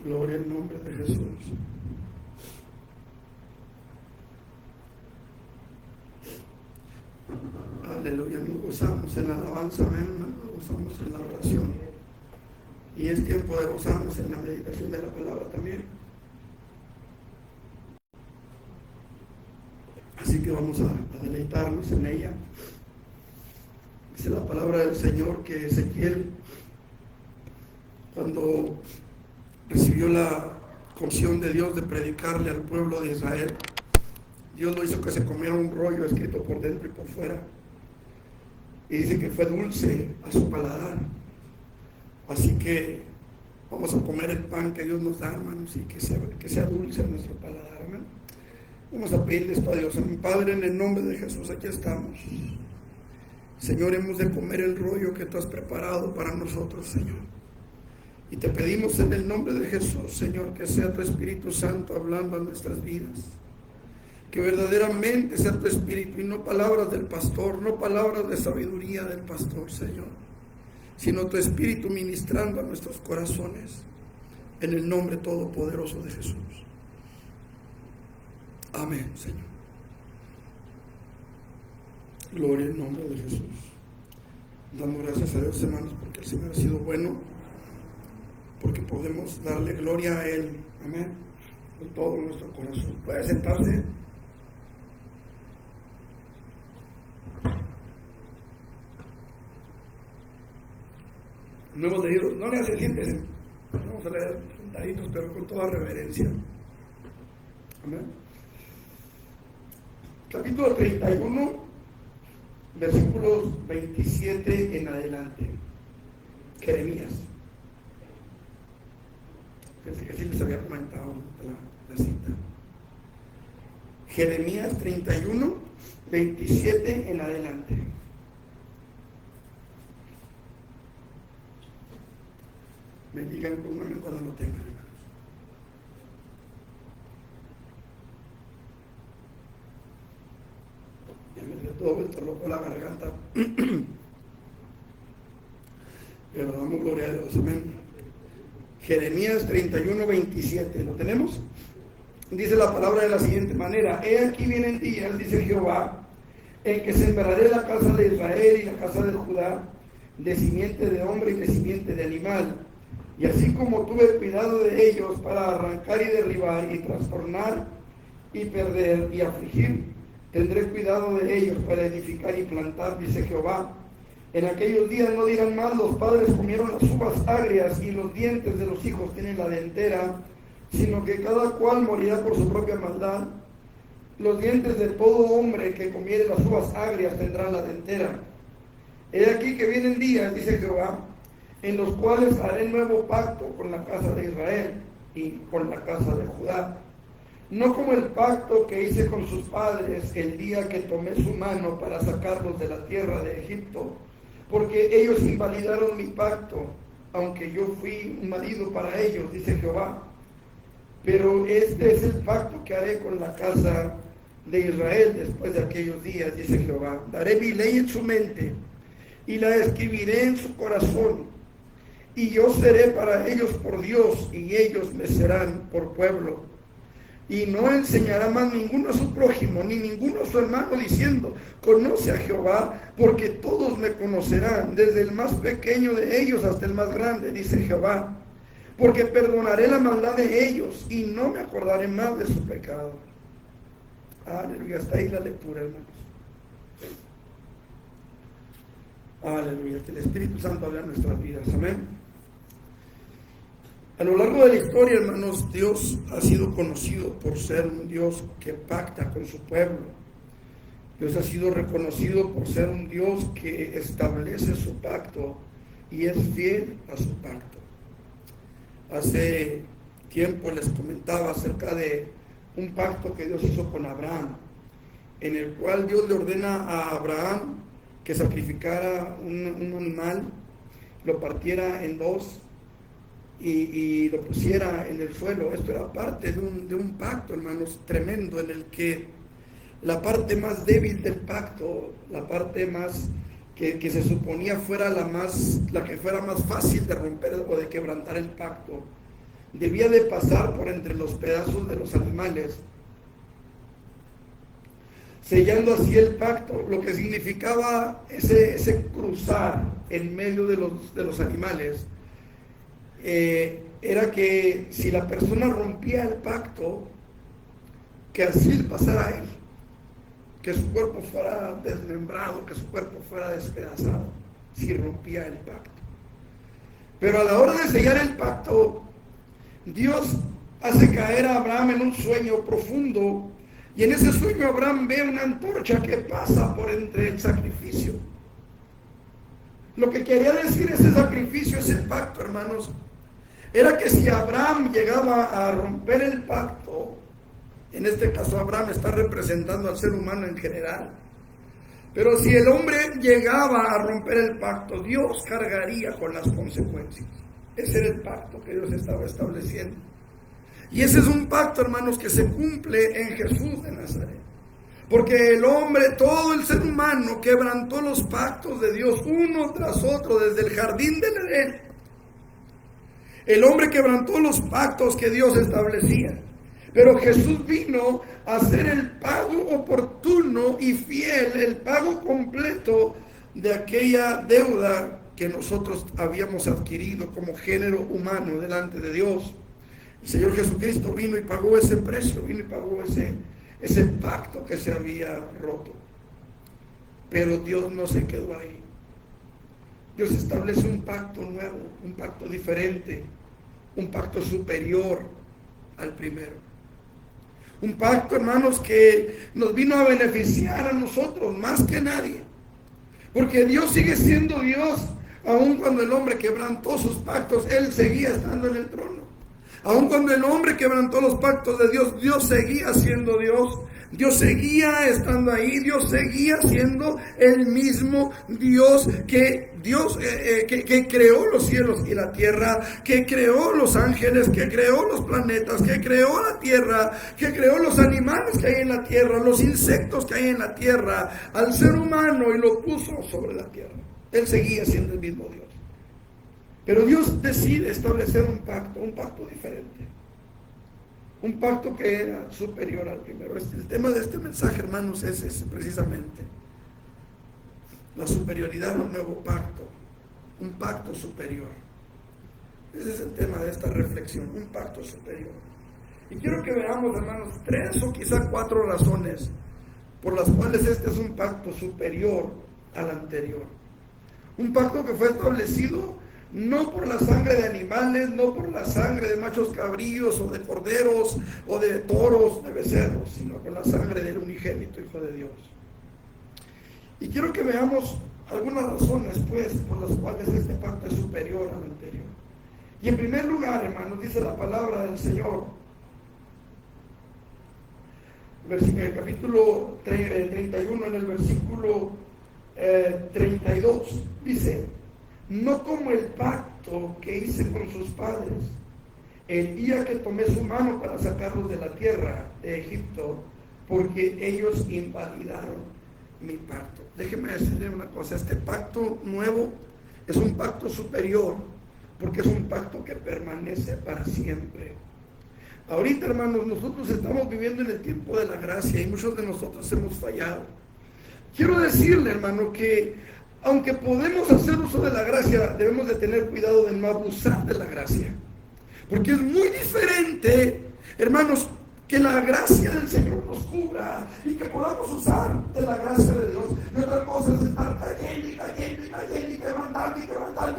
Gloria al nombre de Jesús. Aleluya, nos gozamos en la alabanza, amén, nos gozamos en la oración. Y es tiempo de gozarnos en la meditación de la palabra también. Así que vamos a deleitarnos en ella. Dice la palabra del Señor que Ezequiel, cuando recibió la comisión de Dios de predicarle al pueblo de Israel, Dios lo hizo que se comiera un rollo escrito por dentro y por fuera. Y dice que fue dulce a su paladar. Así que vamos a comer el pan que Dios nos da, hermanos, y que sea dulce a nuestro paladar, amén. Vamos a pedirle esto a Dios. Mi Padre, en el nombre de Jesús, aquí estamos. Señor, hemos de comer el rollo que tú has preparado para nosotros, Señor. Y te pedimos en el nombre de Jesús, Señor, que sea tu Espíritu Santo hablando a nuestras vidas. Que verdaderamente sea tu Espíritu y no palabras del pastor, no palabras de sabiduría del pastor, Señor, sino tu Espíritu ministrando a nuestros corazones, en el nombre todopoderoso de Jesús. Amén, Señor. Gloria al nombre de Jesús. Damos gracias a Dios, hermanos, porque el Señor ha sido bueno, porque podemos darle gloria a Él, amén, con todo nuestro corazón. Puede sentarse. No hemos leído, no le hacen siéntese. Vamos a leer sentaditos, pero con toda reverencia. Amén. Capítulo 31, versículos 27 en adelante. Jeremías. Pensé que sí les había comentado la cita. Jeremías 31, 27 en adelante. Me digan con un cuando lo tengan, hermanos. Ya me dio todo vuelto loco la garganta. Pero damos gloria a Dios, amén. Jeremías 31, 27. ¿Lo tenemos? Dice la palabra de la siguiente manera: He aquí vienen días, dice Jehová, en que sembraré la casa de Israel y la casa de Judá de simiente de hombre y de simiente de animal. Y así como tuve cuidado de ellos para arrancar y derribar y trastornar y perder y afligir, tendré cuidado de ellos para edificar y plantar, dice Jehová. En aquellos días no dirán más: los padres comieron las uvas agrias y los dientes de los hijos tienen la dentera, sino que cada cual morirá por su propia maldad. Los dientes de todo hombre que comiere las uvas agrias tendrán la dentera. He aquí que vienen días, dice Jehová, en los cuales haré nuevo pacto con la casa de Israel y con la casa de Judá. No como el pacto que hice con sus padres el día que tomé su mano para sacarlos de la tierra de Egipto, porque ellos invalidaron mi pacto, aunque yo fui un marido para ellos, dice Jehová. Pero este es el pacto que haré con la casa de Israel después de aquellos días, dice Jehová. Daré mi ley en su mente y la escribiré en su corazón. Y yo seré para ellos por Dios, y ellos me serán por pueblo. Y no enseñará más ninguno a su prójimo, ni ninguno a su hermano, diciendo: conoce a Jehová, porque todos me conocerán, desde el más pequeño de ellos hasta el más grande, dice Jehová. Porque perdonaré la maldad de ellos, y no me acordaré más de su pecado. Aleluya, hasta ahí la lectura, hermanos. Aleluya, que el Espíritu Santo hable en nuestras vidas, amén. A lo largo de la historia, hermanos, Dios ha sido conocido por ser un Dios que pacta con su pueblo. Dios ha sido reconocido por ser un Dios que establece su pacto y es fiel a su pacto. Hace tiempo les comentaba acerca de un pacto que Dios hizo con Abraham, en el cual Dios le ordena a Abraham que sacrificara un animal, lo partiera en dos y lo pusiera en el suelo. Esto era parte de un pacto, hermanos, tremendo, en el que la parte más débil del pacto, la parte más que se suponía fuera la que fuera más fácil de romper o de quebrantar el pacto, debía de pasar por entre los pedazos de los animales, sellando así el pacto, lo que significaba ese cruzar en medio de los animales. Era que si la persona rompía el pacto, que así pasara a él, que su cuerpo fuera desmembrado, que su cuerpo fuera despedazado, si rompía el pacto. Pero a la hora de sellar el pacto, Dios hace caer a Abraham en un sueño profundo, y en ese sueño Abraham ve una antorcha que pasa por entre el sacrificio. Lo que quería decir ese sacrificio, ese pacto, hermanos, era que si Abraham llegaba a romper el pacto, en este caso Abraham está representando al ser humano en general, pero si el hombre llegaba a romper el pacto, Dios cargaría con las consecuencias. Ese era el pacto que Dios estaba estableciendo. Y ese es un pacto, hermanos, que se cumple en Jesús de Nazaret. Porque el hombre, todo el ser humano, quebrantó los pactos de Dios uno tras otro desde el jardín del Edén. El hombre quebrantó los pactos que Dios establecía. Pero Jesús vino a hacer el pago oportuno y fiel, el pago completo de aquella deuda que nosotros habíamos adquirido como género humano delante de Dios. El Señor Jesucristo vino y pagó ese precio, vino y pagó ese pacto que se había roto. Pero Dios no se quedó ahí. Dios establece un pacto nuevo, un pacto diferente, un pacto superior al primero. Un pacto, hermanos, que nos vino a beneficiar a nosotros más que nadie. Porque Dios sigue siendo Dios, aun cuando el hombre quebrantó sus pactos, Él seguía estando en el trono. Aun cuando el hombre quebrantó los pactos de Dios, Dios seguía siendo Dios. Dios seguía estando ahí. Dios seguía siendo el mismo Dios que creó los cielos y la tierra, que creó los ángeles, que creó los planetas, que creó la tierra, que creó los animales que hay en la tierra, los insectos que hay en la tierra, al ser humano, y lo puso sobre la tierra. Él seguía siendo el mismo Dios. Pero Dios decide establecer un pacto diferente. Un pacto que era superior al primero. El tema de este mensaje, hermanos, es precisamente la superioridad de un nuevo pacto. Un pacto superior. Ese es el tema de esta reflexión, un pacto superior. Y quiero que veamos, hermanos, 3 o quizá 4 razones por las cuales este es un pacto superior al anterior. Un pacto que fue establecido no por la sangre de animales, no por la sangre de machos cabríos o de corderos o de toros, de becerros, sino por la sangre del unigénito Hijo de Dios. Y quiero que veamos algunas razones, pues, por las cuales este pacto es superior al anterior. Y en primer lugar, hermanos, dice la palabra del Señor, en el capítulo 31, en el versículo 32, dice: no como el pacto que hice con sus padres el día que tomé su mano para sacarlos de la tierra de Egipto, porque ellos invalidaron mi pacto. Déjeme decirle una cosa, este pacto nuevo es un pacto superior, porque es un pacto que permanece para siempre. Ahorita, hermanos, nosotros estamos viviendo en el tiempo de la gracia y muchos de nosotros hemos fallado. Quiero decirle, hermano, que aunque podemos hacer uso de la gracia, debemos de tener cuidado de no abusar de la gracia. Porque es muy diferente, hermanos, que la gracia del Señor nos cubra y que podamos usar de la gracia de Dios. Y otra cosa es estar cayendo y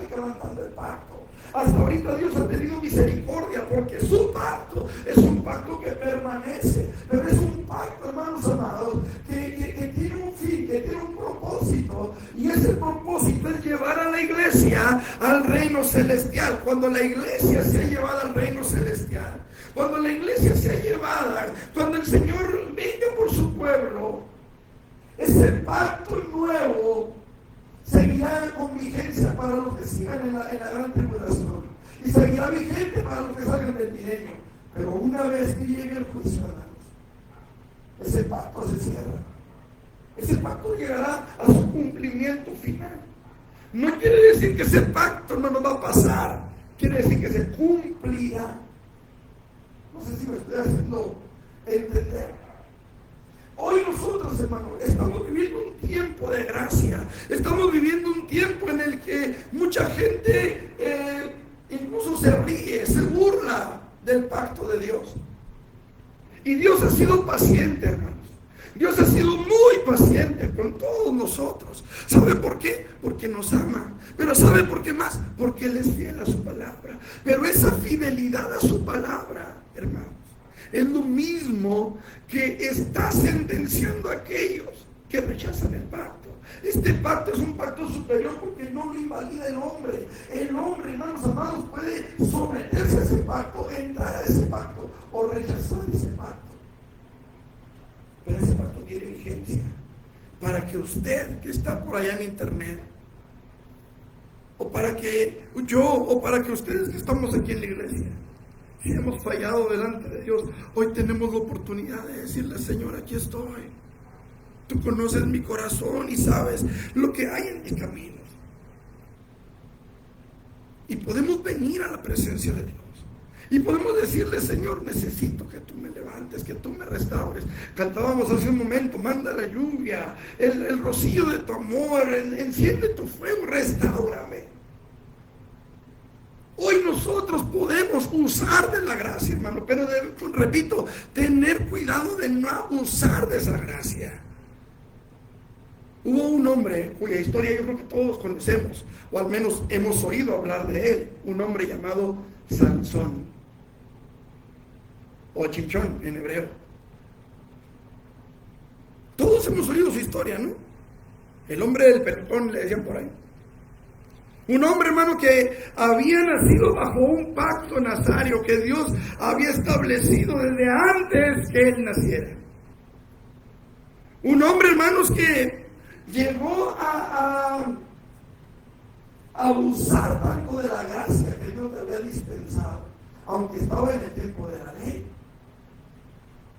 quebrantando el pacto. Hasta ahorita Dios ha tenido misericordia porque su pacto es un pacto que permanece, pero es un pacto, hermanos amados, que tiene un fin, que tiene un propósito, y ese propósito es llevar a la iglesia al reino celestial. Cuando la iglesia sea llevada al reino celestial, cuando la iglesia sea llevada, cuando el Señor venga por su pueblo, ese pacto nuevo seguirá con vigencia para los que sigan en la gran tribulación, y seguirá vigente para los que salgan del milenio. Pero una vez que llegue el juicio, hermanos, ese pacto se cierra. Ese pacto llegará a su cumplimiento final. No quiere decir que ese pacto no nos va a pasar, quiere decir que se cumplirá. No sé si me estoy haciendo entender. Hoy nosotros, hermano, estamos viviendo un tiempo de gracia. Estamos viviendo un tiempo en el que mucha gente incluso se ríe, se burla del pacto de Dios. Y Dios ha sido paciente, hermanos. Dios ha sido muy paciente con todos nosotros. ¿Sabe por qué? Porque nos ama. Pero ¿sabe por qué más? Porque Él es fiel a su palabra. Pero esa fidelidad a su palabra, hermanos, es lo mismo que está sentenciando a aquellos que rechazan el pacto. Este pacto es un pacto superior porque no lo invalida el hombre. El hombre, hermanos amados, puede someterse a ese pacto, entrar a ese pacto o rechazar ese pacto. Pero ese pacto tiene vigencia para que usted, que está por allá en internet, o para que yo, o para que ustedes que estamos aquí en la iglesia, si hemos fallado delante de Dios, hoy tenemos la oportunidad de decirle: Señor, aquí estoy. Tú conoces mi corazón y sabes lo que hay en mis caminos. Y podemos venir a la presencia de Dios. Y podemos decirle: Señor, necesito que tú me levantes, que tú me restaures. Cantábamos hace un momento: manda la lluvia, el rocío de tu amor, enciende tu fuego, restáurame. Hoy nosotros podemos usar de la gracia, hermano, pero repito, tener cuidado de no abusar de esa gracia. Hubo un hombre cuya historia yo creo que todos conocemos, o al menos hemos oído hablar de él, un hombre llamado Sansón, o Chichón en hebreo. Todos hemos oído su historia, ¿no? El hombre del pelotón, le decían por ahí. Un hombre, hermano, que había nacido bajo un pacto nazario que Dios había establecido desde antes que él naciera. Un hombre, hermanos, que llegó a abusar tanto de la gracia que Dios le había dispensado, aunque estaba en el tiempo de la ley.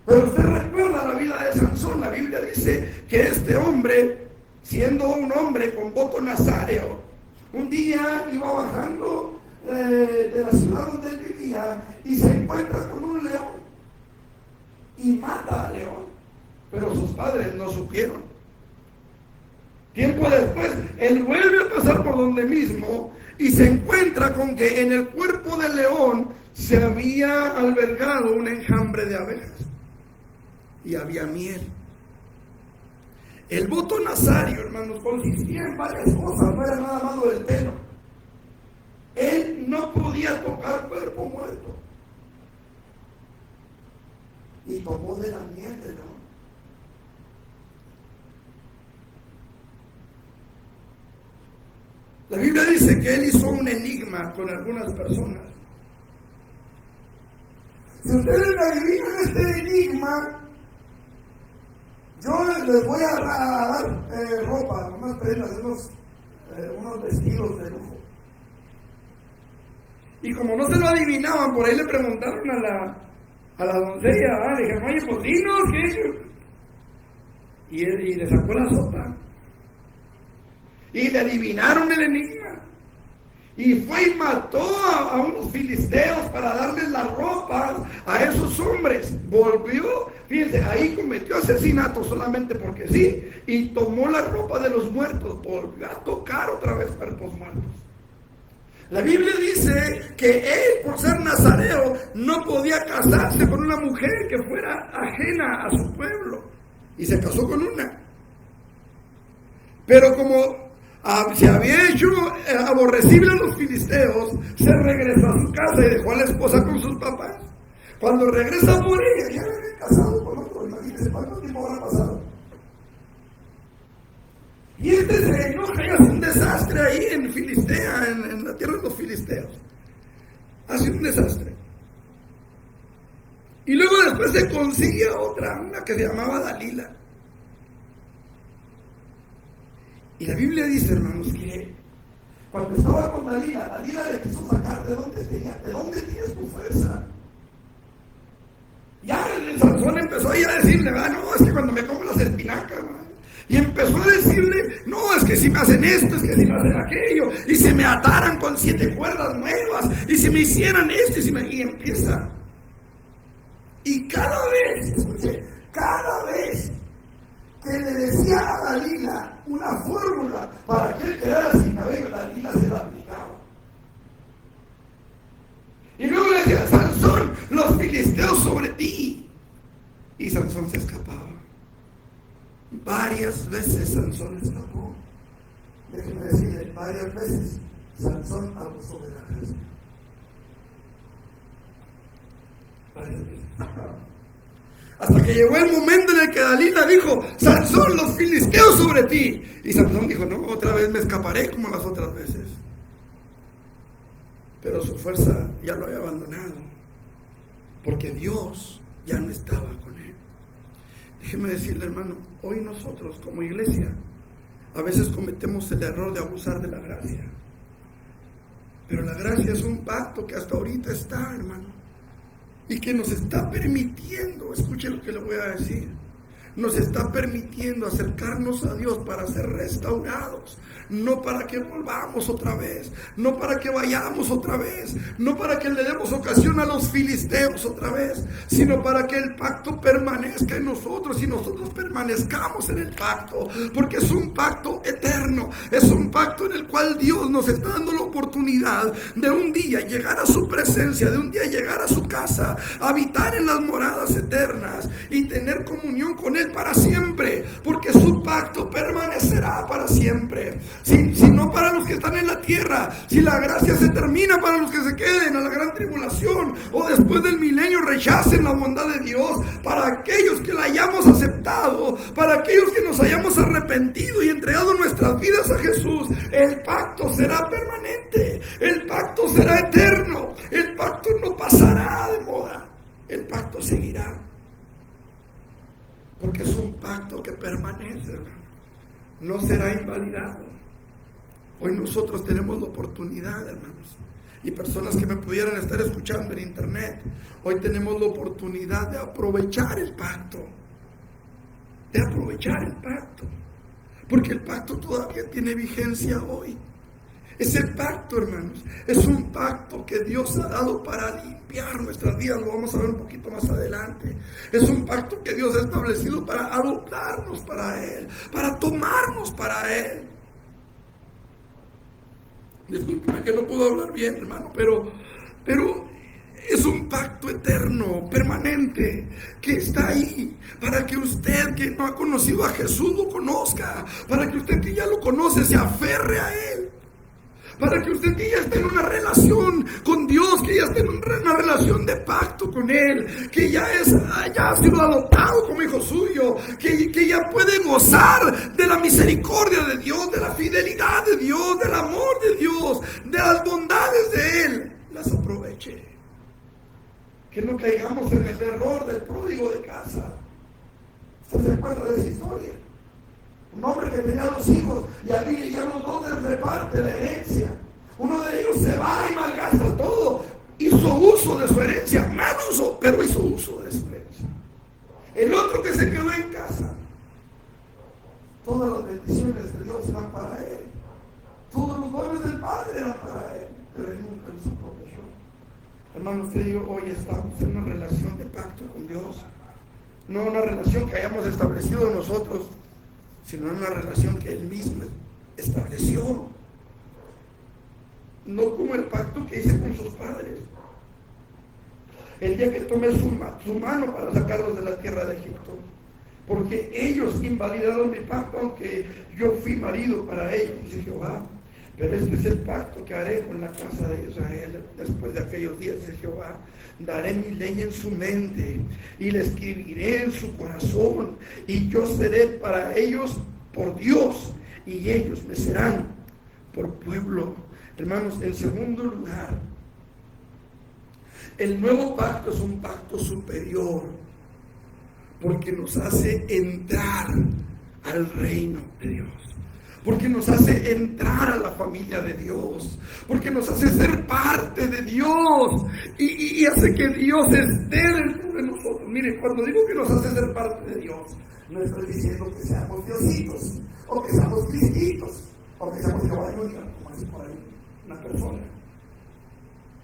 Pero usted recuerda la vida de Sansón. La Biblia dice que este hombre, siendo un hombre con voto nazáreo, un día iba bajando de la ciudad donde él vivía y se encuentra con un león y mata al león, pero sus padres no supieron. Tiempo después, él vuelve a pasar por donde mismo y se encuentra con que en el cuerpo del león se había albergado un enjambre de abejas y había miel. El voto nazario, hermanos, consistía en varias cosas, no era nada más lo del pelo. Él no podía tocar cuerpo muerto. Y tomó de la miel del león. La Biblia dice que él hizo un enigma con algunas personas. Si ustedes adivinan este enigma, yo les voy a dar ropa, unas prendas, unos vestidos de lujo. Y como no se lo adivinaban, por ahí le preguntaron a la doncella, le dijeron: oye, pues dinos, ¿qué? Y le sacó la sopa. Y le adivinaron el enigma. Y fue y mató a unos filisteos para darles las ropas a esos hombres. Volvió, fíjense, ahí cometió asesinato solamente porque sí. Y tomó la ropa de los muertos. Volvió a tocar otra vez cuerpos muertos. La Biblia dice que él, por ser nazareo, no podía casarse con una mujer que fuera ajena a su pueblo. Y se casó con una. Pero como se había hecho aborrecible a los filisteos, se regresó a su casa y dejó a la esposa con sus papás. Cuando regresa por ella, ya había casado con otro. Imagínense cuánto tiempo habrá pasado. Y este se enoja y hace un desastre ahí en Filistea, en la tierra de los filisteos. Hace un desastre. Y luego después se consigue a otra, una que se llamaba Dalila. Y la Biblia dice, hermanos, que cuando estaba con Dalila le quiso sacar de dónde tienes tu fuerza. Ya el Sansón empezó ahí a decirle: no, es que cuando me como las espinacas, y empezó a decirle: no, es que si me hacen esto, es que si me hacen aquello, y si me ataran con 7 cuerdas nuevas, y si me hicieran esto, y empieza Y cada vez, escuché, cada vez que le decía a Dalila una fórmula para que él quedara sin cabello, Dalila se la aplicaba. Y luego le decía, Sansón, los filisteos sobre ti. Y Sansón se escapaba. Varias veces Sansón escapó. Déjenme decirle, varias veces Sansón abusó de la gracia. Varias veces. Hasta que llegó el momento en el que Dalila dijo, Sansón, los filisteos sobre ti. Y Sansón dijo, no, otra vez me escaparé como las otras veces. Pero su fuerza ya lo había abandonado, porque Dios ya no estaba con él. Déjeme decirle, hermano, hoy nosotros como iglesia a veces cometemos el error de abusar de la gracia. Pero la gracia es un pacto que hasta ahorita está, hermano, y que nos está permitiendo, escuche lo que le voy a decir, nos está permitiendo acercarnos a Dios para ser restaurados, no para que volvamos otra vez, no para que vayamos otra vez, no para que le demos ocasión a los filisteos otra vez, sino para que el pacto permanezca en nosotros y nosotros permanezcamos en el pacto, porque es un pacto eterno, es un pacto en el cual Dios nos está dando la oportunidad de un día llegar a su presencia, de un día llegar a su casa, habitar en las moradas eternas y tener comunión con Él para siempre, porque su pacto permanecerá para siempre. Si no para los que están en la tierra, si la gracia se termina para los que se queden a la gran tribulación o después del milenio rechacen la bondad de Dios, para aquellos que la hayamos aceptado, para aquellos que nos hayamos arrepentido y entregado nuestras vidas a Jesús, el pacto será permanente, el pacto será eterno, el pacto no pasará de moda, el pacto seguirá. Porque es un pacto que permanece, hermano. No será invalidado. Hoy nosotros tenemos la oportunidad, hermanos, y personas que me pudieran estar escuchando en internet, hoy tenemos la oportunidad de aprovechar el pacto. De aprovechar el pacto. Porque el pacto todavía tiene vigencia hoy. Ese pacto, hermanos, es un pacto que Dios ha dado para limpiar nuestras vidas. Lo vamos a ver un poquito más adelante. Es un pacto que Dios ha establecido para adoptarnos para Él, para tomarnos para Él. Disculpen que no puedo hablar bien, hermano, pero es un pacto eterno, permanente, que está ahí para que usted que no ha conocido a Jesús lo conozca, para que usted que ya lo conoce se aferre a Él. Para que usted que ya esté en una relación con Dios, que ya esté en una relación de pacto con Él, que ya ha sido adoptado como hijo suyo, que ya puede gozar de la misericordia de Dios, de la fidelidad de Dios, del amor de Dios, de las bondades de Él, las aproveche. Que no caigamos en el error del pródigo de casa. ¿Usted se acuerda de esa historia? Un hombre que tenía 2 hijos y allí ya los 2 les reparte la herencia. Uno de ellos se va y malgasta todo. Hizo uso de su herencia, mal uso, pero hizo uso de su herencia. El otro que se quedó en casa, todas las bendiciones de Dios eran para él. Todos los dones del Padre eran para él, pero él nunca los aprovechó. Hermano, usted y yo hoy estamos en una relación de pacto con Dios. No una relación que hayamos establecido nosotros, sino una relación que Él mismo estableció. No como el pacto que hice con sus padres. El día que tomé su mano para sacarlos de la tierra de Egipto. Porque ellos invalidaron mi pacto, aunque yo fui marido para ellos, dice Jehová. Pero este es el pacto que haré con la casa de Israel después de aquellos días, de Jehová. Daré mi ley en su mente y la escribiré en su corazón, y yo seré para ellos por Dios y ellos me serán por pueblo. Hermanos, en segundo lugar, el nuevo pacto es un pacto superior porque nos hace entrar al reino de Dios. Porque nos hace entrar a la familia de Dios, porque nos hace ser parte de Dios y hace que Dios esté dentro de nosotros. Mire, cuando digo que nos hace ser parte de Dios, no estoy diciendo que seamos diositos, o que seamos cristitos, o que seamos caballos, como dice por ahí una persona.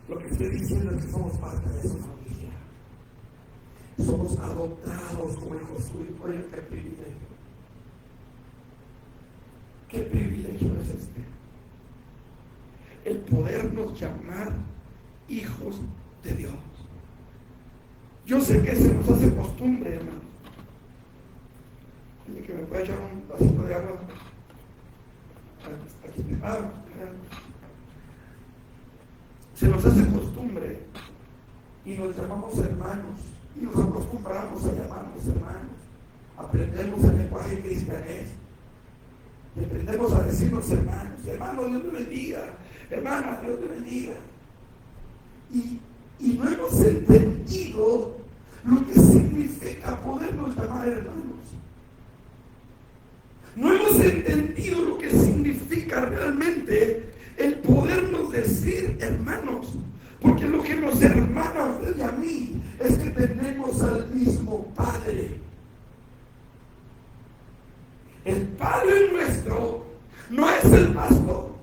Lo que estoy diciendo es que somos parte de su familia. somos adoptados como hijos suyos. Oye, qué privilegio. ¿Qué privilegio es este? El podernos llamar hijos de Dios. Yo sé que se nos hace costumbre, hermano. Oye, que me puede echar un vasito de agua. Aquí. Se nos hace costumbre y nos llamamos hermanos y nos acostumbramos a llamarnos hermanos. Aprendemos el lenguaje cristianés y aprendemos a decirnos hermanos. Hermano, Dios te bendiga. Hermana, Dios te bendiga. Y no hemos entendido lo que significa podernos llamar hermanos. No hemos entendido lo que significa realmente el podernos decir hermanos. Porque lo que nos hermana a usted y a mí es que tenemos al mismo Padre. El Padre nuestro no es el pastor.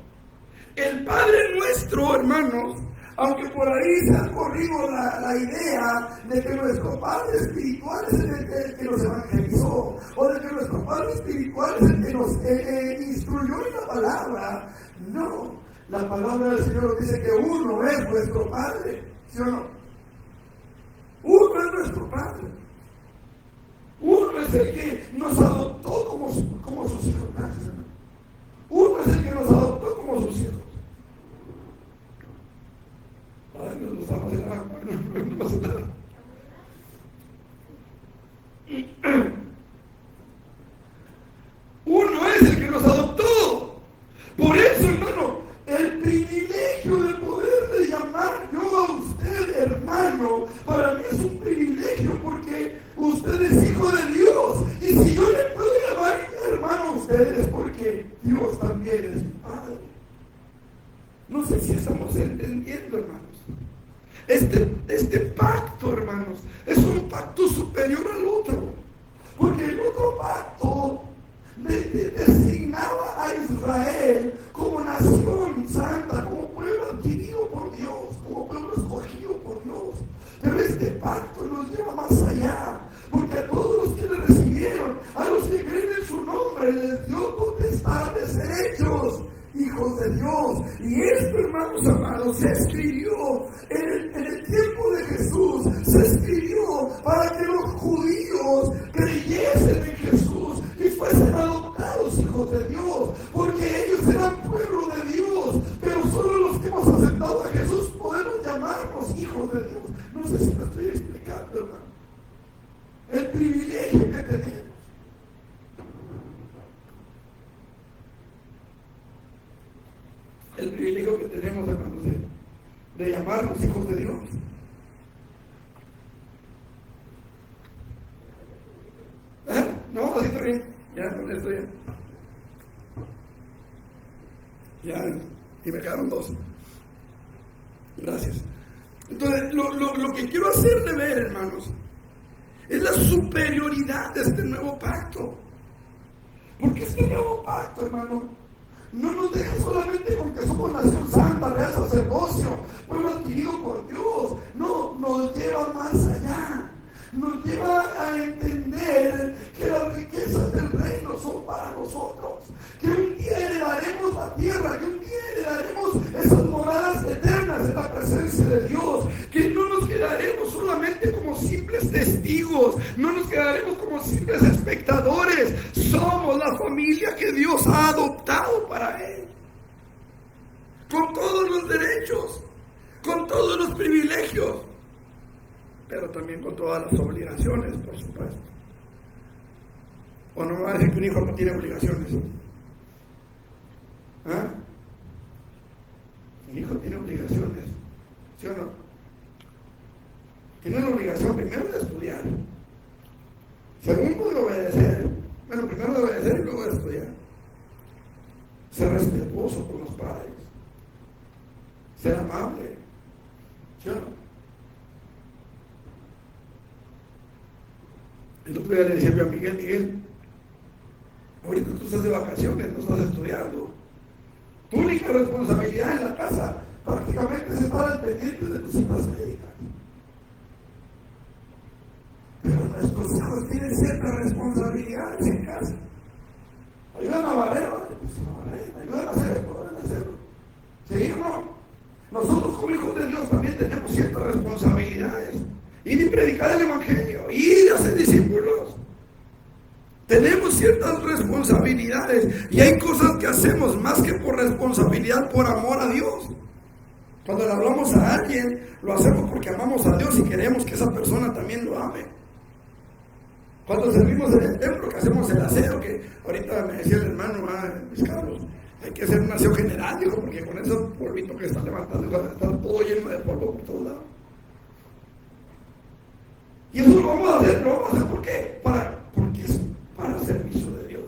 El Padre nuestro, hermanos, aunque por ahí se ha corrido la idea de que nuestro Padre espiritual es el que nos evangelizó, o de que nuestro Padre espiritual es el que nos instruyó en la palabra. No, la palabra del Señor dice que uno es nuestro Padre, ¿sí o no? Uno es nuestro Padre. Uno es el que nos adoptó como sus hijos. Uno es el que nos adoptó como sus hijos. Ay, nos estamos en agua, no pasa nada. Uno es el que nos adoptó. Por eso, hermano, el privilegio de poderle llamar yo a usted hermano, para mí es un privilegio porque usted es hijo de Dios. Y si yo le puedo llamar hermano a usted es porque Dios también es mi Padre. No sé si estamos entendiendo, hermanos. Este pacto, hermanos, es un pacto superior al otro. Porque el otro pacto designaba a Israel como nación santa, como pueblo adquirido por Dios, como pueblo escogido por Dios. Pero este pacto nos lleva más allá, porque a todos los que le recibieron, a los que creen en su nombre, les dio potestad de ser hechos hijos de Dios. Y esto, hermanos amados, se escribió en el tiempo de Jesús, se escribió para que los judíos creyesen en Jesús y fuesen adoptados hijos de Dios, porque ellos eran pueblo de Dios, pero solo los que hemos aceptado a Jesús podemos llamarnos hijos de Dios. No sé si me estoy explicando, hermano, el privilegio que tenemos. El privilegio que tenemos, hermanos, de llamarnos hijos de Dios. No, así está bien. Ya, con esto ya. Ya, y me quedaron dos. Gracias. Entonces, lo que quiero hacerle ver, hermanos, es la superioridad de este nuevo pacto. Porque este nuevo pacto, hermano, no nos deja solamente con que somos nación santa, real sacerdocio, pueblo adquirido por Dios. No, nos lleva más allá. Nos lleva a entender que las riquezas del reino son para nosotros. Que un día heredaremos la tierra, que un día heredaremos esas moradas eternas en la presencia de Dios. Que no nos quedaremos solamente como simples testigos, no nos quedaremos como simples espectadores. Somos la familia que Dios ha adoptado para Él. Con todos los derechos, con todos los privilegios, pero también con todas las obligaciones, por supuesto. ¿O no me va a decir que un hijo no tiene obligaciones? ¿Ah? Un hijo tiene obligaciones, ¿sí o no? Tiene la obligación primero de estudiar, segundo de obedecer. Bueno, primero de obedecer y luego de estudiar. Ser respetuoso con los padres, ser amable, ¿sí o no? El otro día le decía a Miguel, ahorita tú estás de vacaciones, no estás estudiando. Tu única responsabilidad en la casa prácticamente es estar al pendiente de tus citas médicas. nuestros hijos tienen ciertas responsabilidades en casa. Ayudan a barrer, ayudan a hacer esto, ayudan a hacerlo. ¿Sí o no? Nosotros como hijos de Dios también tenemos ciertas responsabilidades. Ir y predicar el Evangelio, ir y hacer discípulos. Tenemos ciertas responsabilidades y hay cosas que hacemos más que por responsabilidad, por amor a Dios. Cuando le hablamos a alguien, lo hacemos porque amamos a Dios y queremos que esa persona también lo ame. Cuando servimos en el templo, que hacemos el aseo, que ahorita me decía el hermano Luis Carlos, hay que hacer un aseo general, dijo, porque con ese polvito que está levantando, está todo lleno de polvo por todos lados. Y eso lo vamos a hacer, ¿por qué? Porque es para servicio de Dios.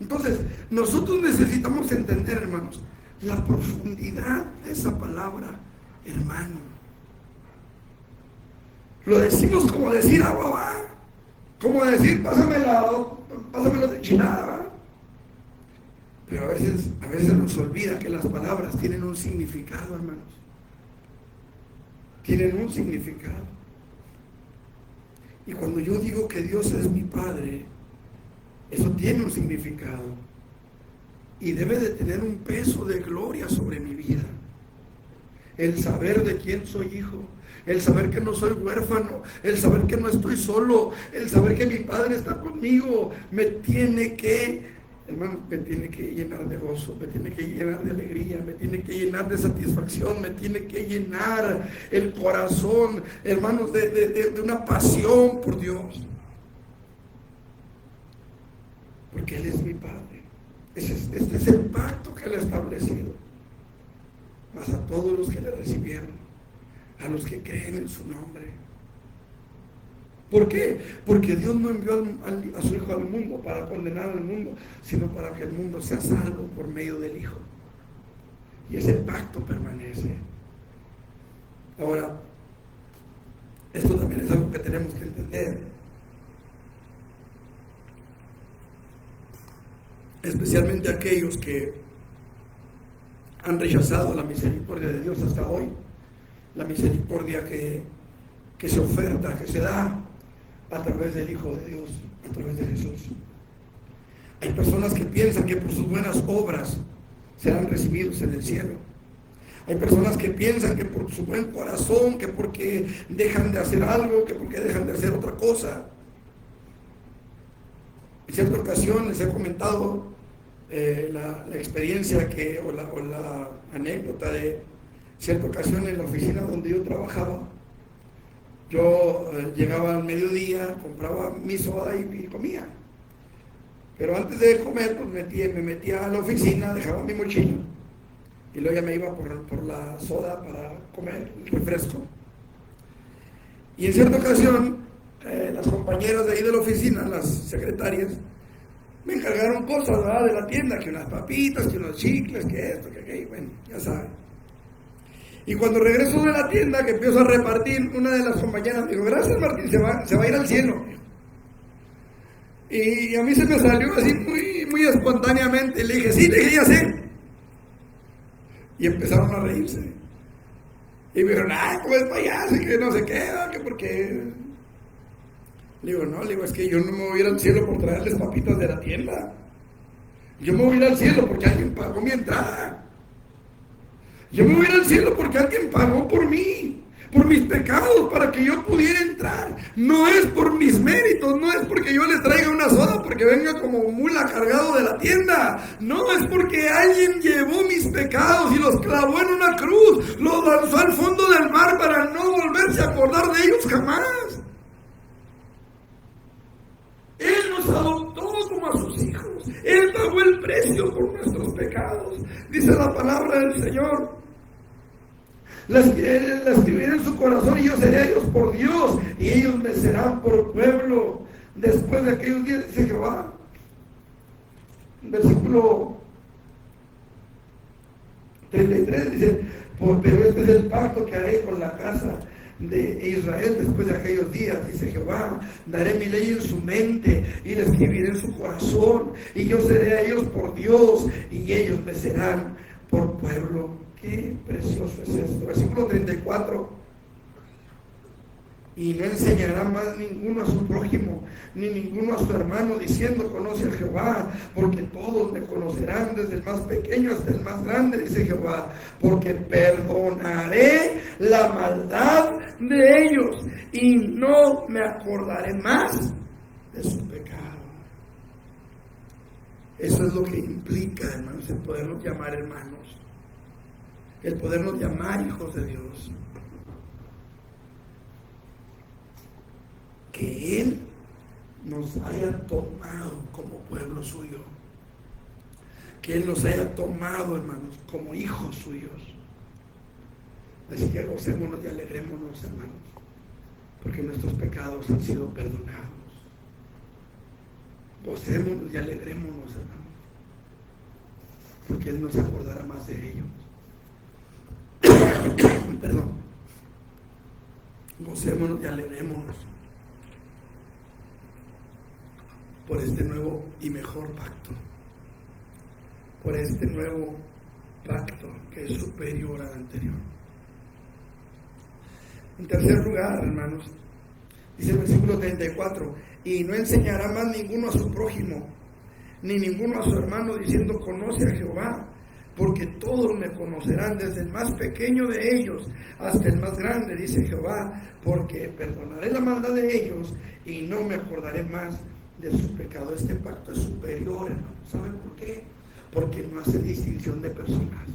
Entonces, nosotros necesitamos entender, hermanos, la profundidad de esa palabra, hermano. Lo decimos como decir agua va, como decir pásamela de chinada, ¿va? Pero a veces nos olvida que las palabras tienen un significado, hermanos. Tienen un significado. Y cuando yo digo que Dios es mi Padre, eso tiene un significado. Y debe de tener un peso de gloria sobre mi vida. El saber de quién soy hijo, el saber que no soy huérfano, el saber que no estoy solo, el saber que mi Padre está conmigo, me tiene que llenar de gozo, me tiene que llenar de alegría, me tiene que llenar de satisfacción, me tiene que llenar el corazón, hermanos, de una pasión por Dios. Porque Él es mi Padre. Este es el pacto que Él ha establecido. Mas a todos los que le recibieron, a los que creen en su nombre. ¿Por qué? Porque Dios no envió a su Hijo al mundo para condenar al mundo, sino para que el mundo sea salvo por medio del Hijo. Y ese pacto permanece. Ahora, esto también es algo que tenemos que entender. Especialmente aquellos que han rechazado la misericordia de Dios hasta hoy, la misericordia que se oferta, que se da a través del Hijo de Dios, a través de Jesús. Hay personas que piensan que por sus buenas obras serán recibidos en el cielo. Hay personas que piensan que por su buen corazón, que porque dejan de hacer algo, que porque dejan de hacer otra cosa. En cierta ocasión les he comentado la experiencia o la anécdota de cierta ocasión en la oficina donde yo trabajaba. Yo llegaba al mediodía, compraba mi soda y comía. Pero antes de comer, pues me metía a la oficina, dejaba mi mochila y luego ya me iba por la soda para comer el refresco. Y en cierta ocasión, las compañeras de ahí de la oficina, las secretarias, me encargaron cosas, ¿verdad?, de la tienda, que unas papitas, que unos chicles, que esto, que aquello, bueno, ya saben. Y cuando regreso de la tienda, que empiezo a repartir, una de las compañeras me dijo, gracias Martín, se va a ir al cielo. Y a mí se me salió así muy espontáneamente, le dije, sí, ya sé. Y empezaron a reírse. Y me dijeron, ay, ¿cómo es payaso? Y que no se queda, que porque... Le digo, es que yo no me voy a ir al cielo por traerles papitas de la tienda. Yo me voy a ir al cielo porque alguien pagó mi entrada. Yo me voy a ir al cielo porque alguien pagó por mí, por mis pecados, para que yo pudiera entrar. No es por mis méritos, no es porque yo les traiga una soda, porque venga como mula cargado de la tienda. No, es porque alguien llevó mis pecados y los clavó en una cruz, los lanzó al fondo del mar para no volverse a acordar de ellos jamás. Él nos adoptó como a sus hijos. Él pagó el precio por nuestros pecados. Dice la palabra del Señor. La escribiré en su corazón y yo seré a ellos por Dios y ellos me serán por pueblo. Después de aquellos días, dice Jehová, versículo 33, dice, pero este es el pacto que haré con la casa de Israel después de aquellos días, dice Jehová, daré mi ley en su mente y la escribiré en su corazón y yo seré a ellos por Dios y ellos me serán por pueblo. Qué precioso es esto. Versículo 34. Y no enseñará más ninguno a su prójimo, ni ninguno a su hermano, diciendo, conoce a Jehová, porque todos me conocerán, desde el más pequeño hasta el más grande, dice Jehová, porque perdonaré la maldad de ellos, y no me acordaré más de su pecado. Eso es lo que implica, hermanos, el podernos llamar hermanos, el podernos llamar hijos de Dios. Que Él nos haya tomado como pueblo suyo, que Él nos haya tomado, hermanos, como hijos suyos. Así que gocémonos y alegrémonos, hermanos, porque nuestros pecados han sido perdonados. Gocémonos y alegrémonos, hermanos, porque Él nos acordará más de ellos. Perdón. Gocémonos y alegrémonos por este nuevo y mejor pacto, por este nuevo pacto que es superior al anterior. En tercer lugar, hermanos, dice el versículo 34, y no enseñará más ninguno a su prójimo, ni ninguno a su hermano, diciendo, conoce a Jehová, porque todos me conocerán, desde el más pequeño de ellos hasta el más grande, dice Jehová, porque perdonaré la maldad de ellos y no me acordaré más de su pecado. Este pacto es superior, hermano. ¿Saben por qué? Porque no hace distinción de personas.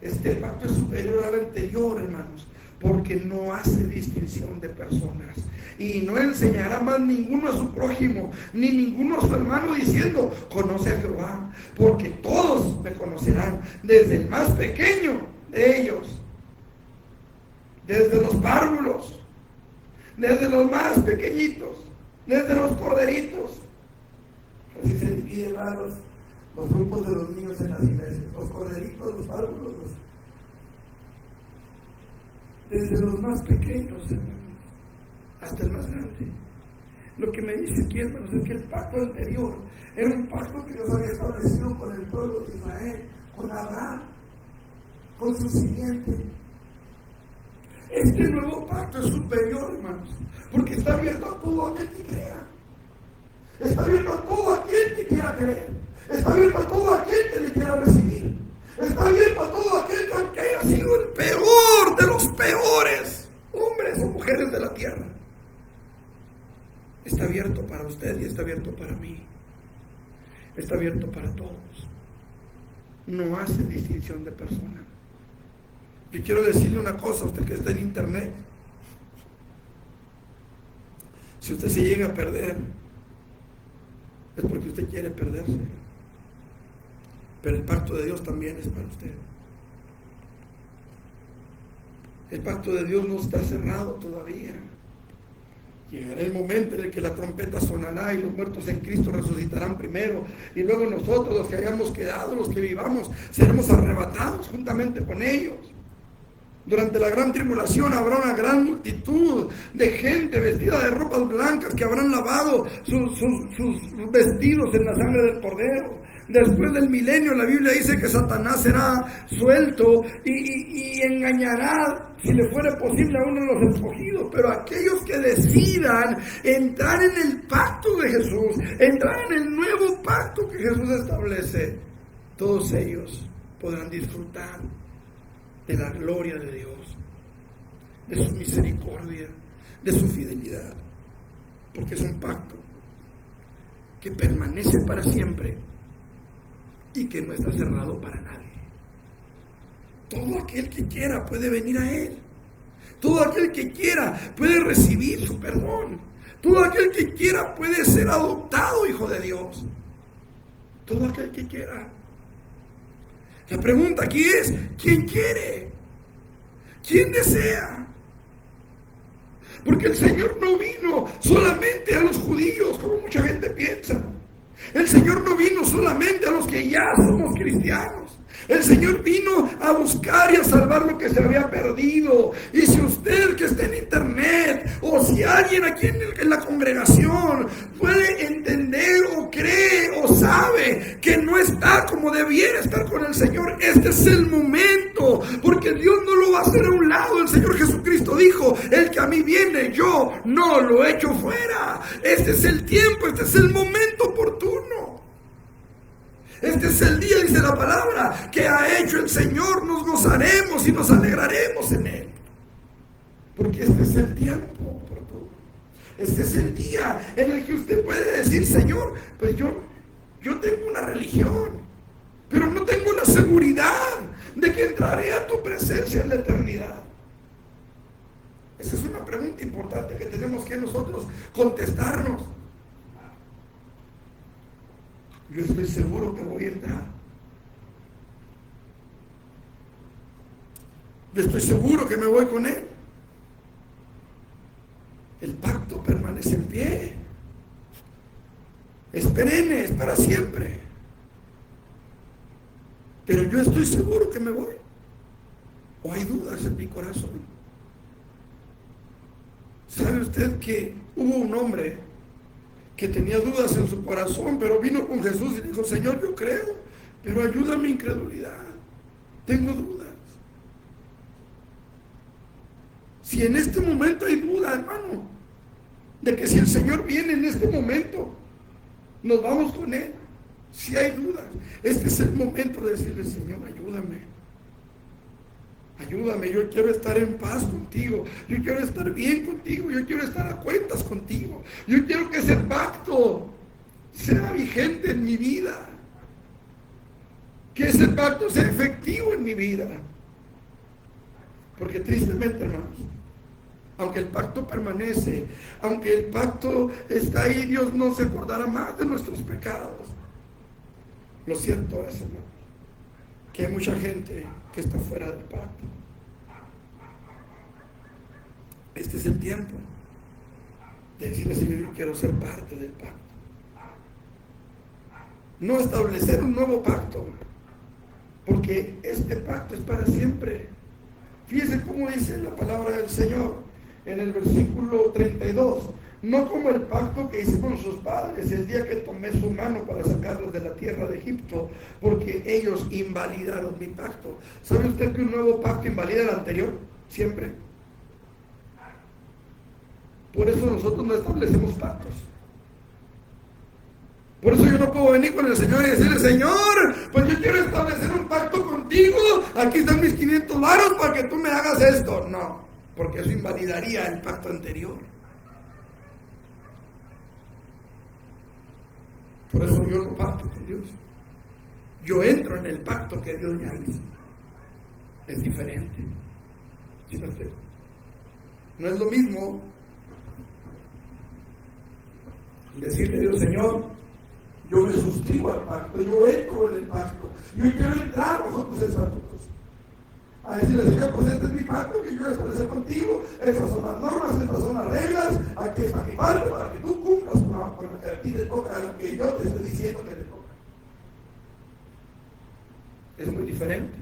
Este pacto es superior al anterior, hermanos, porque no hace distinción de personas. Y no enseñará más ninguno a su prójimo, ni ninguno a su hermano, diciendo, conoce a Jehová, porque todos me conocerán, desde el más pequeño de ellos, desde los párvulos, desde los más pequeñitos, desde los corderitos. Así se dividen los grupos de los niños en las iglesias, los corderitos, los párvulos, desde los más pequeños, hermanos, hasta el más grande. Lo que me dice aquí, hermanos, es que el pacto anterior era un pacto que Dios había establecido con el pueblo de Israel, con Abraham, con su simiente. Este nuevo pacto es superior, hermanos, porque está abierto a todo aquel que crea. Está abierto a todo aquel que quiera creer. Está abierto a todo aquel que le quiera recibir. Está abierto a todo aquel que haya sido el peor de los peores hombres o mujeres de la tierra. Está abierto para usted y está abierto para mí. Está abierto para todos. No hace distinción de persona. Y quiero decirle una cosa a usted que está en internet. Si usted se llega a perder, es porque usted quiere perderse. Pero el pacto de Dios también es para usted. El pacto de Dios no está cerrado todavía. Llegará el momento en el que la trompeta sonará y los muertos en Cristo resucitarán primero, y luego nosotros, los que hayamos quedado, los que vivamos, seremos arrebatados juntamente con ellos. Durante la gran tribulación habrá una gran multitud de gente vestida de ropas blancas que habrán lavado sus vestidos en la sangre del Cordero. Después del milenio, la Biblia dice que Satanás será suelto y engañará, si le fuera posible, a uno de los escogidos. Pero aquellos que decidan entrar en el pacto de Jesús, entrar en el nuevo pacto que Jesús establece, todos ellos podrán disfrutar de la gloria de Dios, de su misericordia, de su fidelidad, porque es un pacto que permanece para siempre y que no está cerrado para nadie. Todo aquel que quiera puede venir a Él. Todo aquel que quiera puede recibir su perdón. Todo aquel que quiera puede ser adoptado hijo de Dios. Todo aquel que quiera. La pregunta aquí es, ¿quién quiere? ¿Quién desea? Porque el Señor no vino solamente a los judíos, como mucha gente piensa. El Señor no vino solamente a los que ya somos cristianos. El Señor vino a buscar y a salvar lo que se había perdido. Y si usted que está en internet, o si alguien aquí en la congregación puede entender o cree o sabe que no está como debiera estar con el Señor, este es el momento momento, porque Dios no lo va a hacer a un lado. El Señor Jesucristo dijo: el que a mí viene, yo no lo echo fuera. Este es el tiempo, este es el momento oportuno. Este es el día, dice la palabra, que ha hecho el Señor. Nos gozaremos y nos alegraremos en Él. Porque este es el tiempo oportuno. Este es el día en el que usted puede decir: Señor, pues yo tengo una religión, pero no tengo la seguridad de que entraré a tu presencia en la eternidad. Esa es una pregunta importante que tenemos que nosotros contestarnos. Yo estoy seguro que voy a entrar. Yo estoy seguro que me voy con Él. El pacto permanece en pie. Es perenne, es para siempre. Pero yo estoy seguro que me voy. ¿O hay dudas en mi corazón? ¿Sabe usted que hubo un hombre que tenía dudas en su corazón, pero vino con Jesús y dijo: Señor, yo creo, pero ayuda mi incredulidad, tengo dudas? Si en este momento hay duda, hermano, de que si el Señor viene en este momento, nos vamos con Él. Si hay dudas, este es el momento de decirle: Señor, ayúdame, yo quiero estar en paz contigo, yo quiero estar bien contigo, yo quiero estar a cuentas contigo, yo quiero que ese pacto sea vigente en mi vida, que ese pacto sea efectivo en mi vida. Porque tristemente, hermanos, aunque el pacto permanece, aunque el pacto está ahí, Dios no se acordará más de nuestros pecados. Lo cierto es, hermano, que hay mucha gente que está fuera del pacto. Este es el tiempo de decirle: Señor, yo quiero ser parte del pacto. No establecer un nuevo pacto, porque este pacto es para siempre. Fíjese cómo dice la palabra del Señor en el versículo 32. No como el pacto que hice con sus padres el día que tomé su mano para sacarlos de la tierra de Egipto, porque ellos invalidaron mi pacto. ¿Sabe usted que un nuevo pacto invalida el anterior? Siempre. Por eso nosotros no establecemos pactos. Por eso yo no puedo venir con el Señor y decirle: Señor, pues yo quiero establecer un pacto contigo, aquí están mis 500 varos para que tú me hagas esto. No, porque eso invalidaría el pacto anterior. Por eso yo no pacto con Dios. Yo entro en el pacto que Dios ya hizo. Es diferente. ¿Sí me explico? No es lo mismo decirle a Dios: Señor, yo me suscribo al pacto, yo entro en el pacto, yo quiero entrar a los estatutos. A decirle: Señor, pues este es mi pacto que yo voy a establecer contigo, esas son las normas, estas son las reglas, aquí está mi parte para que tú cumplas con lo que a ti te toca, lo que yo te estoy diciendo que te toca. Es muy diferente.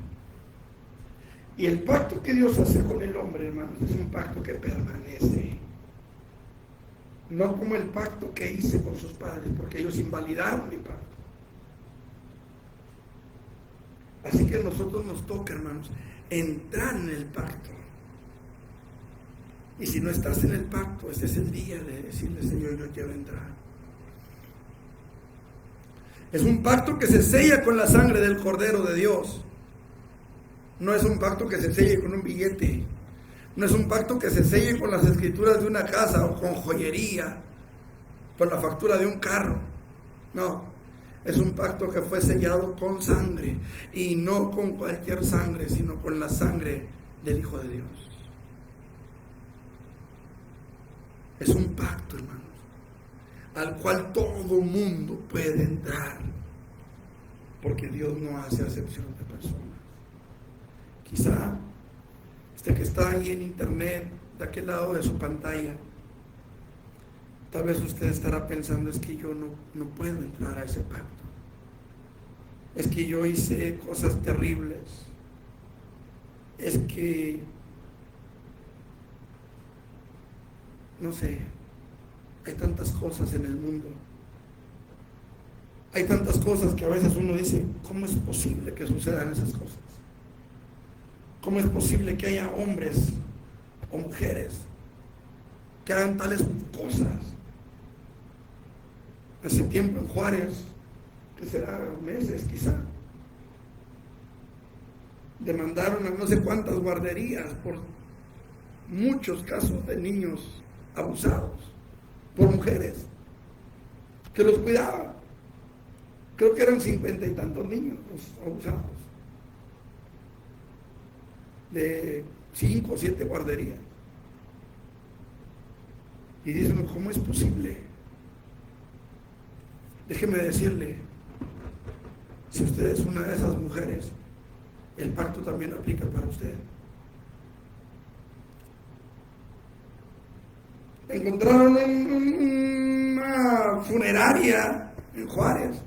Y el pacto que Dios hace con el hombre, hermanos, es un pacto que permanece. No como el pacto que hice con sus padres, porque ellos invalidaron mi pacto. Así que a nosotros nos toca, hermanos, entrar en el pacto. Y si no estás en el pacto, este es el día de decirle: Señor, yo quiero entrar. Es un pacto que se sella con la sangre del Cordero de Dios. No es un pacto que se selle con un billete. No es un pacto que se selle con las escrituras de una casa o con joyería, con la factura de un carro. No, es un pacto que fue sellado con sangre, y no con cualquier sangre, sino con la sangre del Hijo de Dios. Es un pacto, hermanos, al cual todo mundo puede entrar, porque Dios no hace acepción de personas. Quizá usted que está ahí en internet, de aquel lado de su pantalla, tal vez usted estará pensando: es que yo no puedo entrar a ese pacto. Es que yo hice cosas terribles. Es que, no sé, hay tantas cosas en el mundo. Hay tantas cosas que a veces uno dice: ¿cómo es posible que sucedan esas cosas? ¿Cómo es posible que haya hombres o mujeres que hagan tales cosas? Hace tiempo en Juárez, que será meses quizá, demandaron a no sé cuántas guarderías por muchos casos de niños abusados por mujeres que los cuidaban. Creo que eran 50 y tantos niños los abusados de 5 o 7 guarderías. Y dicen, ¿cómo es posible? Déjeme decirle, si usted es una de esas mujeres, el pacto también aplica para usted. Encontraron una funeraria en Juárez,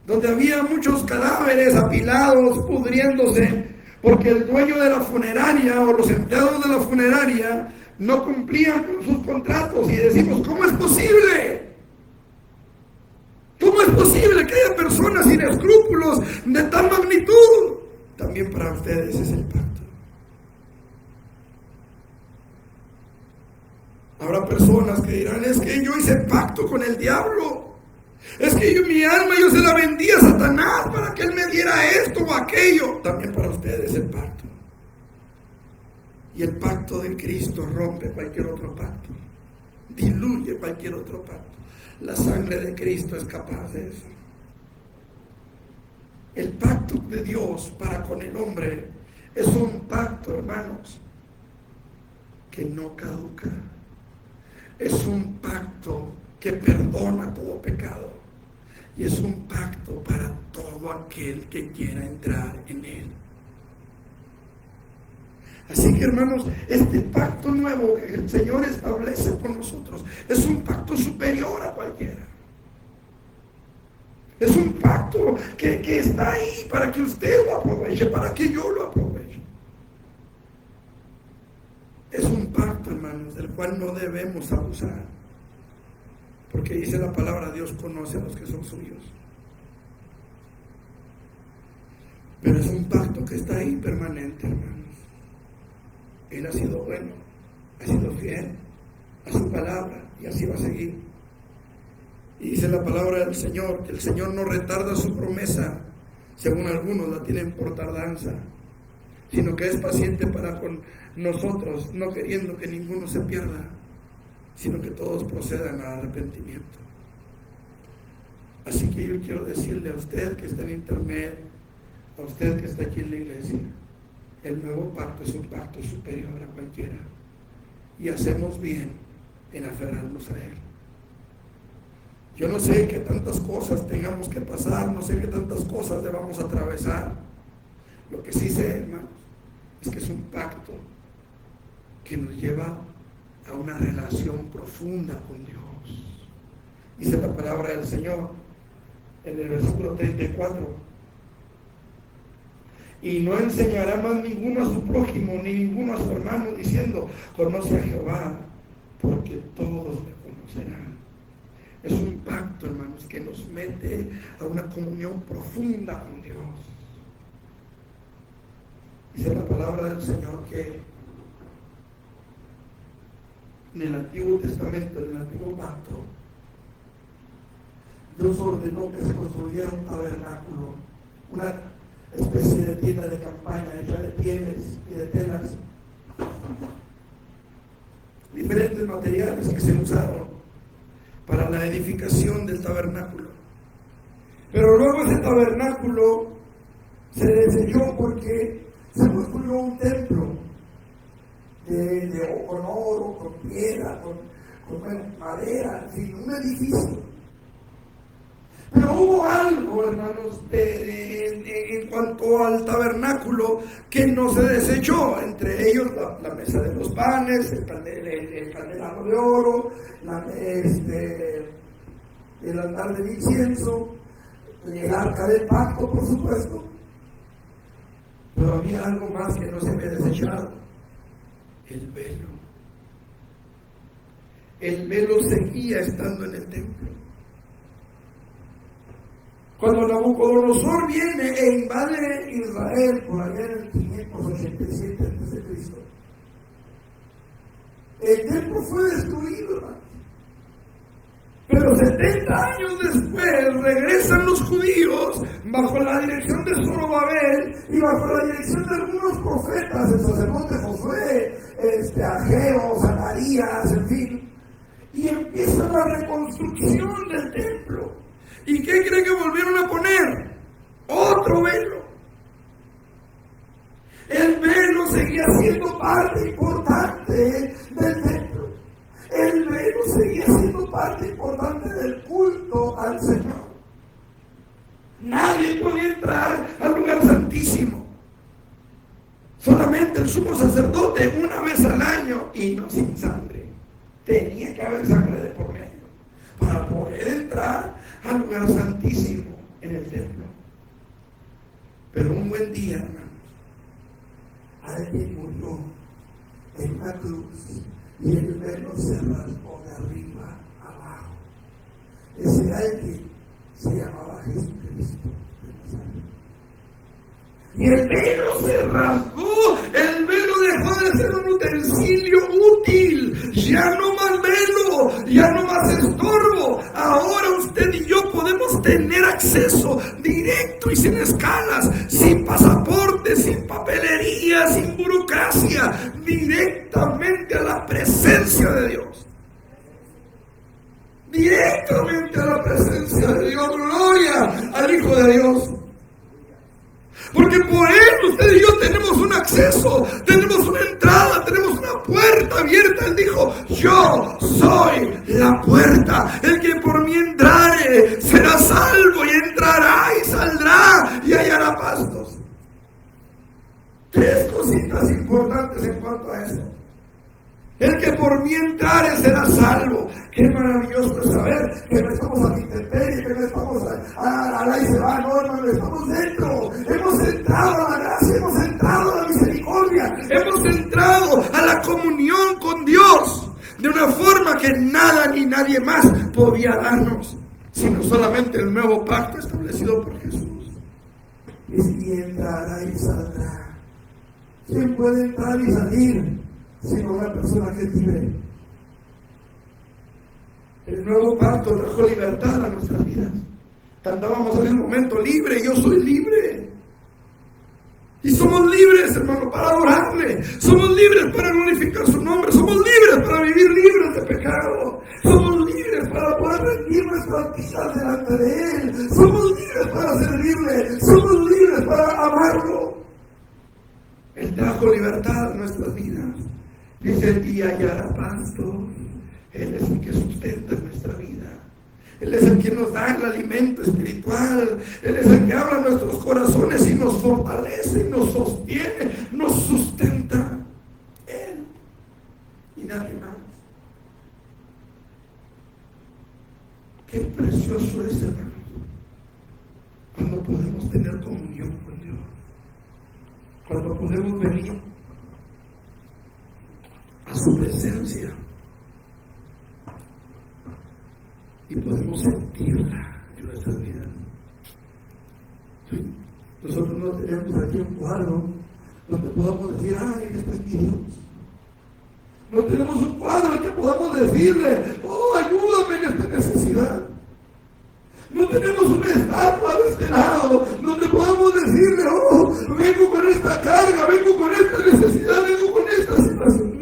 donde había muchos cadáveres apilados, pudriéndose, porque el dueño de la funeraria o los empleados de la funeraria no cumplían con sus contratos. Y decimos, ¿cómo es posible? ¿Cómo es posible que haya personas sin escrúpulos de tal magnitud? También para ustedes es el pacto. Habrá personas que dirán, es que yo hice pacto con el diablo. Es que mi alma yo se la vendí a Satanás para que él me diera esto o aquello. También para ustedes el pacto. Y el pacto de Cristo rompe cualquier otro pacto. Diluye cualquier otro pacto. La sangre de Cristo es capaz de eso. El pacto de Dios para con el hombre es un pacto, hermanos, que no caduca. Es un pacto que perdona todo pecado. Y es un pacto para todo aquel que quiera entrar en él. Así que, hermanos, este pacto nuevo que el Señor establece con nosotros es un pacto superior a cualquiera. Es un pacto que está ahí para que usted lo aproveche, para que yo lo aproveche. Es un pacto, hermanos, del cual no debemos abusar. Porque dice la palabra, Dios conoce a los que son suyos. Pero es un pacto que está ahí permanente, hermanos. Él ha sido bueno, ha sido fiel a su palabra y así va a seguir. Y dice la palabra del Señor, que el Señor no retarda su promesa, según algunos la tienen por tardanza, sino que es paciente para con nosotros, no queriendo que ninguno se pierda, sino que todos procedan al arrepentimiento. Así que yo quiero decirle a usted que está en internet, a usted que está aquí en la iglesia, el nuevo pacto es un pacto superior a cualquiera, y hacemos bien en aferrarnos a él. Yo no sé qué tantas cosas tengamos que pasar, no sé qué tantas cosas debamos atravesar. Lo que sí sé, hermanos, es que es un pacto que nos lleva a una relación profunda con Dios. Dice la palabra del Señor en el versículo 34: y no enseñará más ninguno a su prójimo ni ninguno a su hermano, diciendo, conoce a Jehová, porque todos le conocerán. Es un pacto, hermanos, que nos mete a una comunión profunda con Dios. Dice la palabra del Señor que en el Antiguo Testamento, en el Antiguo Pacto, Dios ordenó que se construyera un tabernáculo, una especie de tienda de campaña hecha de pieles y de telas, diferentes materiales que se usaron para la edificación del tabernáculo. Pero luego ese tabernáculo se desechó porque se construyó un templo con oro, con piedra, con madera, en fin, un edificio. Pero hubo algo, hermanos, en cuanto al tabernáculo que no se desechó, entre ellos la mesa de los panes, el candelabro de oro, el altar del incienso, el arca del pacto, por supuesto. Pero había algo más que no se había desechado: el velo. El velo seguía estando en el templo. Cuando Nabucodonosor viene e invade Israel por allá en el 587 a.C., el templo fue destruido, hermano. Pero 70 años después regresan los judíos bajo la dirección de Zorobabel y bajo la dirección de algunos profetas, el sacerdote Josué, Ageo, Zacarías, en fin, y empieza la reconstrucción del templo. ¿Y qué cree que volvieron a poner? Otro velo. El velo seguía siendo parte importante del templo. El velo seguía siendo parte importante del culto al Señor. Nadie podía entrar al lugar santísimo. Solamente el sumo sacerdote una vez al año y no sin sangre. Tenía que haber sangre de por medio para poder entrar al lugar santísimo en el templo. Pero un buen día, hermanos, alguien murió en una cruz y el velo se rasgó de arriba abajo. Ese alguien se llamaba Jesucristo de Nazaret. Y el velo se rasgó, el velo dejó de ser un utensilio útil, ya no más velo, ya no más estorbo. Ahora usted y yo podemos tener acceso directo y sin escalas, sin pasaporte, sin papelería, sin burocracia, directamente a la presencia de Dios. Directamente a la presencia de Dios. Gloria al Hijo de Dios. Porque por Él usted y yo tenemos un acceso, tenemos una entrada, tenemos una puerta abierta. Él dijo: yo soy la puerta, el que por mí entrare será salvo, y entrará y saldrá y hallará pastos. Tres cositas importantes en cuanto a eso. El que por mí entrare será salvo. Qué maravilloso es saber que no estamos a la intemperie, que no estamos a la y se va, no, hermano, estamos dentro. Hemos entrado a la gracia, hemos entrado a la misericordia, hemos entrado a la comunión con Dios de una forma que nada ni nadie más podía darnos, sino solamente el nuevo pacto establecido por Jesús. Y entrará y saldrá. ¿Quién puede entrar y salir sino una persona que es libre? El nuevo pacto trajo libertad a nuestras vidas. Cantábamos en el momento: libre, yo soy libre. Y somos libres, hermano, para adorarle. Somos libres para glorificar su nombre. Somos libres para vivir libres de pecado. Somos libres para poder rendir nuestras vidas delante de Él. Somos libres para servirle. Somos libres para amarlo. Él trajo libertad a nuestras vidas. Dice: el día hallará pasto. Él es el que sustenta nuestra vida. Él es el que nos da el alimento espiritual. Él es el que habla nuestros corazones y nos fortalece, nos sostiene, nos sustenta. Él y nadie más. Qué precioso es, hermano, cuando podemos tener comunión con Dios, cuando podemos venir a su presencia y podemos sentirla en nuestras vidas. ¿Sí? Nosotros no tenemos aquí un cuadro donde podamos decir: ay, este es mi Dios. No tenemos un cuadro en que podamos decirle: oh, ayúdame en esta necesidad. No tenemos una estatua de este lado donde podamos decirle: oh, vengo con esta carga, vengo con esta necesidad, vengo con esta situación.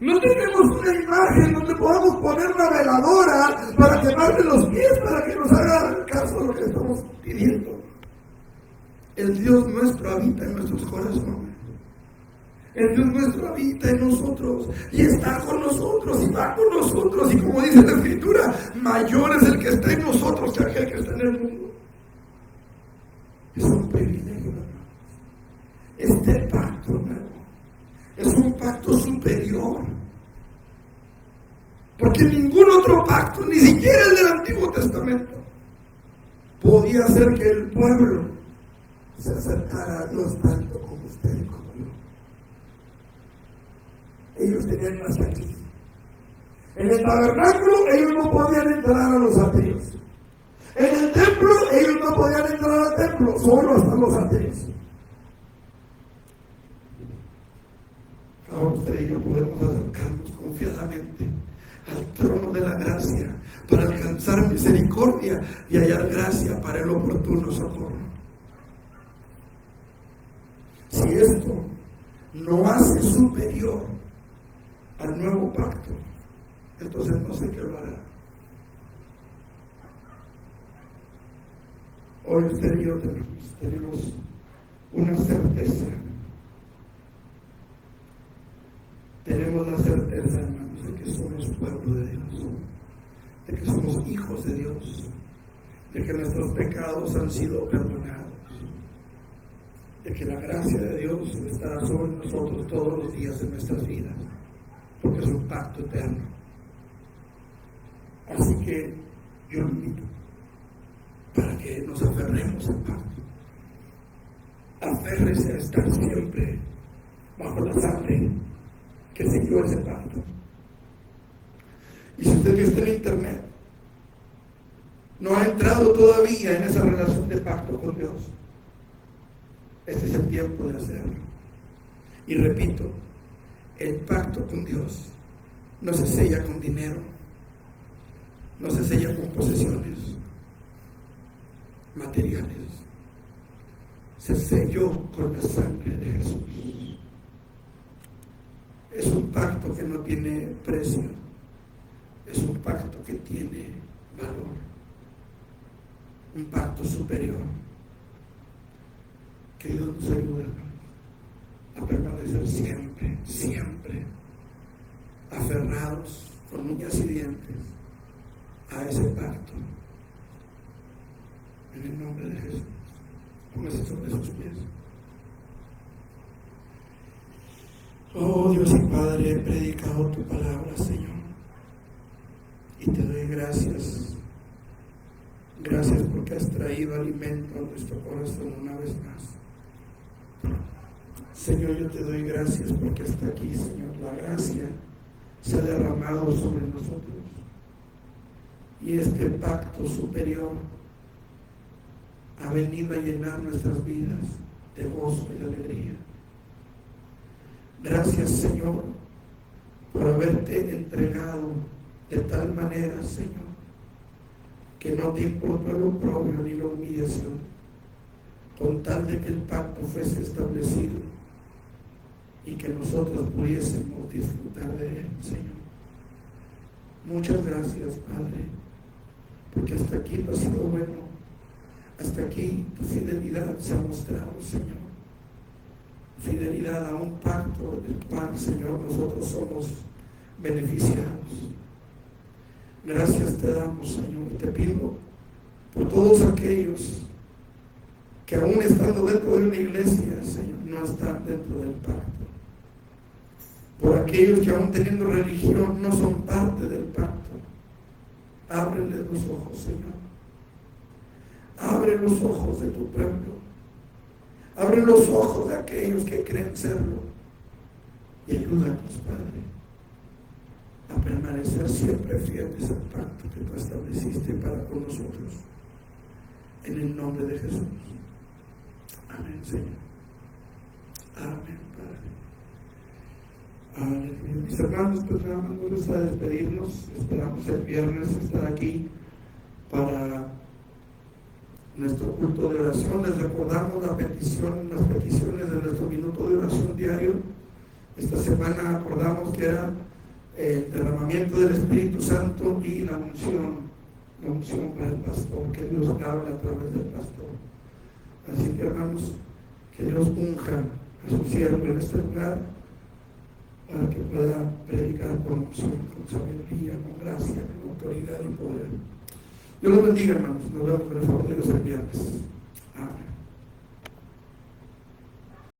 No tenemos una imagen donde podamos poner una veladora para quemarle los pies, para que nos haga caso a lo que estamos pidiendo. El Dios nuestro habita en nuestros corazones. El Dios nuestro habita en nosotros y está con nosotros y va con nosotros. Y como dice la Escritura, mayor es el que está en nosotros que aquel que está en el mundo. Es un privilegio, hermano. Este pacto, hermano, es un pacto superior. Porque ningún otro pacto, ni siquiera el del Antiguo Testamento, podía hacer que el pueblo se acercara a Dios tanto como usted y como yo. Ellos tenían más aquí. En el tabernáculo ellos no podían entrar a los atrios. En el templo ellos no podían entrar al templo, solo hasta los atrios. Ahora usted y yo podemos acercarnos confiadamente al trono de la gracia para alcanzar misericordia y hallar gracia para el oportuno socorro. Si esto no hace superior al nuevo pacto, entonces no sé qué lo hará. Hoy usted y yo tenemos una certeza. Tenemos la certeza, hermanos, de que somos pueblo de Dios, de que somos hijos de Dios, de que nuestros pecados han sido perdonados, de que la gracia de Dios estará sobre nosotros todos los días de nuestras vidas, porque es un pacto eterno. Así que yo lo invito para que nos aferremos al pacto. Aférrese a estar siempre bajo la sangre que selló ese pacto. Y si usted que está en internet no ha entrado todavía en esa relación de pacto con Dios, este es el tiempo de hacerlo. Y repito, el pacto con Dios no se sella con dinero, no se sella con posesiones materiales, se selló con la sangre de Jesús. Es un pacto que no tiene precio, es un pacto que tiene valor, un pacto superior. Que Dios nos ayude a permanecer siempre, siempre aferrados con uñas y dientes a ese pacto. En el nombre de Jesús, póngase sobre sus pies. Oh Dios y Padre, he predicado tu palabra, Señor, y te doy gracias. Gracias porque has traído alimento a nuestro corazón una vez más. Señor, yo te doy gracias porque hasta aquí, Señor, la gracia se ha derramado sobre nosotros. Y este pacto superior ha venido a llenar nuestras vidas de gozo y de alegría. Gracias, Señor, por haberte entregado de tal manera, Señor, que no te importó el oprobio ni la humillación, con tal de que el pacto fuese establecido y que nosotros pudiésemos disfrutar de él, Señor. Muchas gracias, Padre, porque hasta aquí tú has sido bueno, hasta aquí tu fidelidad se ha mostrado, Señor. Fidelidad a un pacto del cual, Señor, nosotros somos beneficiados. Gracias te damos, Señor, y te pido por todos aquellos que aún estando dentro de una iglesia, Señor, no están dentro del pacto. Por aquellos que aún teniendo religión no son parte del pacto. Ábrele los ojos, Señor. Abre los ojos de tu pueblo. Abre los ojos de aquellos que creen serlo. Y ayúdanos, Padre, a permanecer siempre fieles al pacto que tú estableciste para con nosotros. En el nombre de Jesús. Amén, Señor. Amén, Padre. Amén. Mis hermanos, pues nada más nos gusta despedirnos. Esperamos el viernes estar aquí para nuestro culto de oración. Les recordamos las peticiones de nuestro minuto de oración diario. Esta semana acordamos que era el derramamiento del Espíritu Santo y la unción para el pastor, que Dios habla a través del pastor. Así que, hermanos, que Dios unja a su siervo en este lugar para que pueda predicar con unción, con sabiduría, con gracia, con autoridad y poder. Dios los bendiga, hermanos. Nos vemos con el favor de Dios el viernes. Amén.